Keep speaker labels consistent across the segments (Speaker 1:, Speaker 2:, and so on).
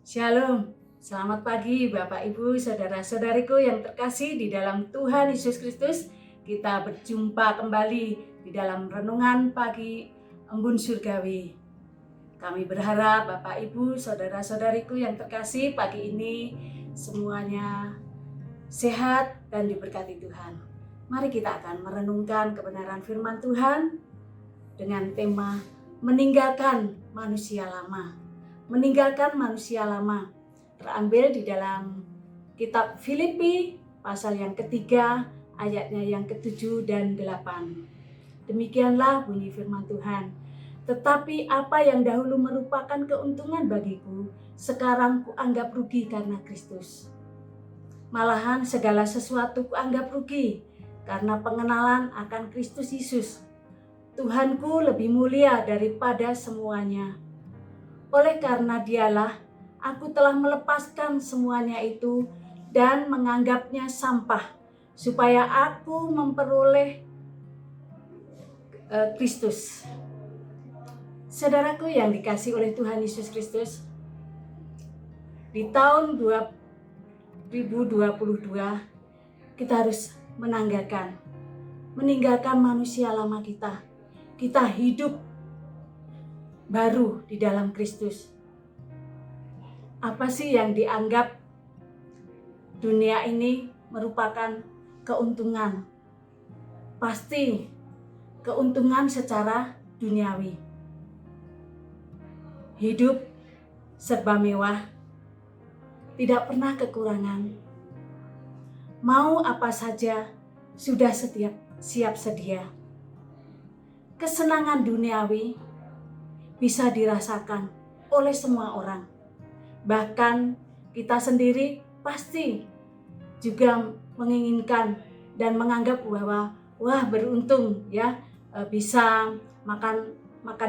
Speaker 1: Shalom, selamat pagi Bapak Ibu, saudara-saudariku yang terkasih di dalam Tuhan Yesus Kristus. Kita berjumpa kembali di dalam renungan pagi Embun Surgawi. Kami berharap Bapak Ibu, saudara-saudariku yang terkasih pagi ini semuanya sehat dan diberkati Tuhan. Mari kita akan merenungkan kebenaran firman Tuhan dengan tema meninggalkan manusia lama. Meninggalkan manusia lama terambil di dalam kitab Filipi pasal yang ketiga ayatnya yang ke-7 dan 8. Demikianlah bunyi firman Tuhan. Tetapi apa yang dahulu merupakan keuntungan bagiku, sekarang kuanggap rugi karena Kristus. Malahan segala sesuatu kuanggap rugi karena pengenalan akan Kristus Yesus. Tuhanku lebih mulia daripada semuanya. Oleh karena dialah, aku telah melepaskan semuanya itu dan menganggapnya sampah, supaya aku memperoleh Kristus. Saudaraku yang dikasihi oleh Tuhan Yesus Kristus, di tahun 2022 kita harus meninggalkan manusia lama kita. Kita hidup baru di dalam Kristus. Apa sih yang dianggap dunia ini merupakan keuntungan? Pasti keuntungan secara duniawi. Hidup serba mewah, tidak pernah kekurangan. Mau apa saja sudah siap sedia. Kesenangan duniawi bisa dirasakan oleh semua orang. Bahkan kita sendiri pasti juga menginginkan dan menganggap bahwa wah beruntung ya, bisa makan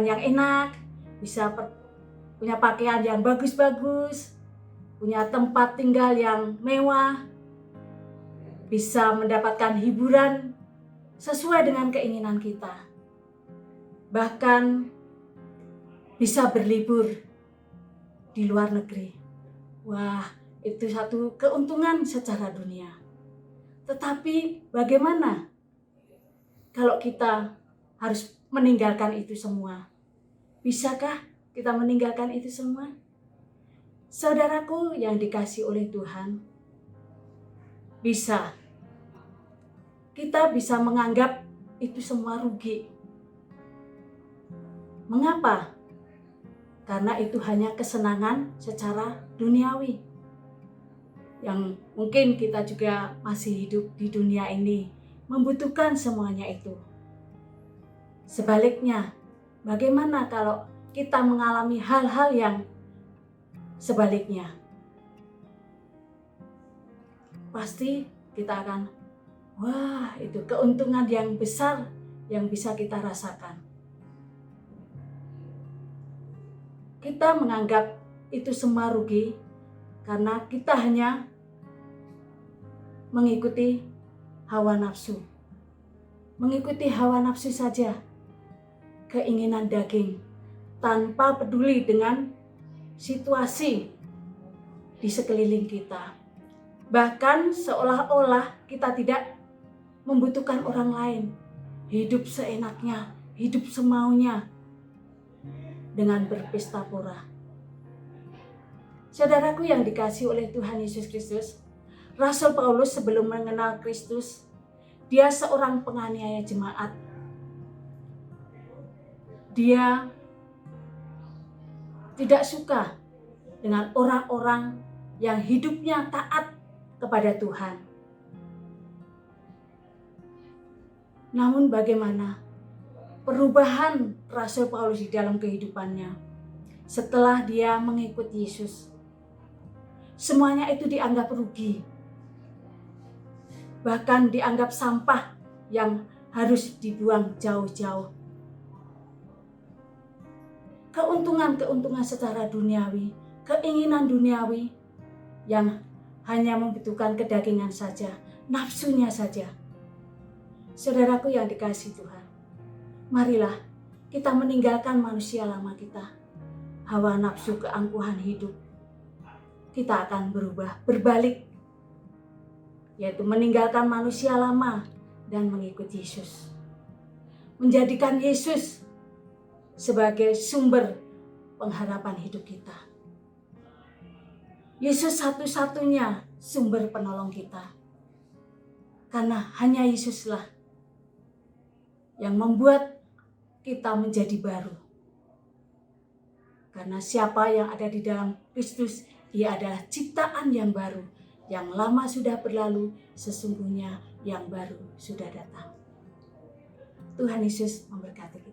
Speaker 1: yang enak, bisa punya pakaian yang bagus-bagus, punya tempat tinggal yang mewah, bisa mendapatkan hiburan sesuai dengan keinginan kita. Bahkan bisa berlibur di luar negeri. Wah, itu satu keuntungan secara dunia. Tetapi bagaimana kalau kita harus meninggalkan itu semua? Bisakah kita meninggalkan itu semua? Saudaraku yang dikasihi oleh Tuhan, bisa. Kita bisa menganggap itu semua rugi. Mengapa? Karena itu hanya kesenangan secara duniawi. Yang mungkin kita juga masih hidup di dunia ini membutuhkan semuanya itu. Sebaliknya, bagaimana kalau kita mengalami hal-hal yang sebaliknya? Pasti kita akan, wah itu keuntungan yang besar yang bisa kita rasakan. Kita menganggap itu semua rugi karena kita hanya mengikuti hawa nafsu. Mengikuti hawa nafsu saja, keinginan daging, tanpa peduli dengan situasi di sekeliling kita. Bahkan seolah-olah kita tidak membutuhkan orang lain. Hidup seenaknya, hidup semaunya, dengan berpesta pora. Saudaraku yang dikasihi oleh Tuhan Yesus Kristus, Rasul Paulus sebelum mengenal Kristus, dia seorang penganiaya jemaat. Dia tidak suka dengan orang-orang yang hidupnya taat kepada Tuhan. Namun bagaimana perubahan Rasul Paulus di dalam kehidupannya setelah dia mengikuti Yesus? Semuanya itu dianggap rugi, bahkan dianggap sampah yang harus dibuang jauh-jauh. Keuntungan secara duniawi, keinginan duniawi yang hanya membutuhkan kedagingan saja, nafsunya saja. Saudaraku yang dikasihi Tuhan, marilah kita meninggalkan manusia lama kita, hawa nafsu keangkuhan hidup. kita akan berubah, berbalik, yaitu meninggalkan manusia lama dan mengikut Yesus. Menjadikan Yesus sebagai sumber pengharapan hidup kita. Yesus satu-satunya sumber penolong kita. Karena hanya Yesuslah yang membuat kita menjadi baru. Karena siapa yang ada di dalam Kristus, ia adalah ciptaan yang baru. Yang lama sudah berlalu, sesungguhnya yang baru sudah datang. Tuhan Yesus memberkati kita.